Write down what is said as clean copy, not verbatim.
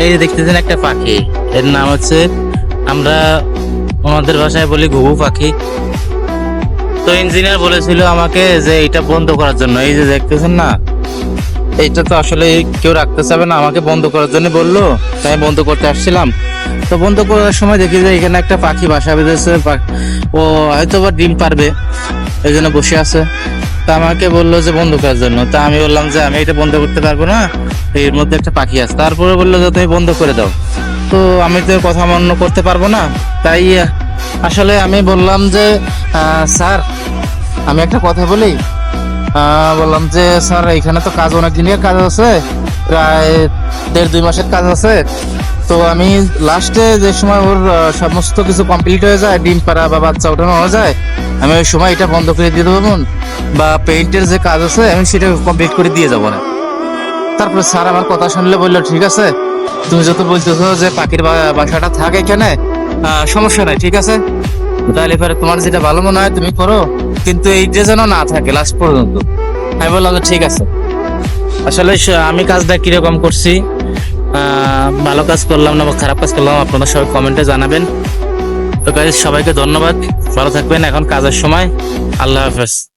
এই যে দেখতেছেন একটা পাখি, এর নাম হচ্ছে, আমরা ওনাদের ভাষায় বলি ঘুঘু পাখি। তো ইঞ্জিনিয়ার বলেছিল আমাকে যে এটা বন্ধ করার জন্য। এই যে দেখতেছেন না, এইটা তো আসলে কেউ রাখতে চাবে না, আমাকে বন্ধ করার জন্য বললো, তাই বন্ধ করতে আসছিলাম। তো বন্ধ করার সময় দেখি যে এখানে একটা পাখি বাসা বেঁধেছে, ও হয়তো বা ডিম পারবে, এই জন্য বসে আছে। তা আমাকে বললো যে বন্ধ করার জন্য। তা আমি বললাম যে আমি এটা বন্ধ করতে পারবো না, এর মধ্যে একটা পাখি আছে। তারপরে বললো যে তুমি বন্ধ করে দাও। তো আমি তো কথা মান্য করতে পারবো না, তাই আসলে আমি বললাম যে স্যার, আমি একটা কথা বলি। বললাম যে স্যার, এখানে তো কাজ অনেক দিনের কাজ আছে, প্রায় 1.5-2 মাসের কাজ আছে। তো আমি লাস্টে যে সময় ওর সমস্ত কিছু কমপ্লিট হয়ে যায়, ডিম পাড়া বা বাচ্চা ওঠানো হয়ে যায়, আমি ওই সময় এটা বন্ধ করে দিয়ে দেবো, বা পেইন্টের যে কাজ আছে আমি সেটা কমপ্লিট করে দিয়ে যাবো না। তারপরে স্যার আমার কথা শুনলে বললো, ঠিক আছে, তুমি যত বলতেছো যে পাখির বাসাটা থাকে এখানে, সমস্যা নাই, ঠিক আছে, তাহলে এবারে তোমার যেটা ভালো মনে হয় তুমি করো, কিন্তু এইটা যেন না থাকে লাস্ট পর্যন্ত। আমি বললাম যে ঠিক আছে। আসলে আমি কাজটা কিরকম করছি, ভালো কাজ করলাম না বা খারাপ কাজ করলাম, আপনারা সবাই কমেন্টে জানাবেন। তো গাইস, সবাইকে ধন্যবাদ, ভালো থাকবেন, এখন কাজের সময়। আল্লাহ হাফেজ।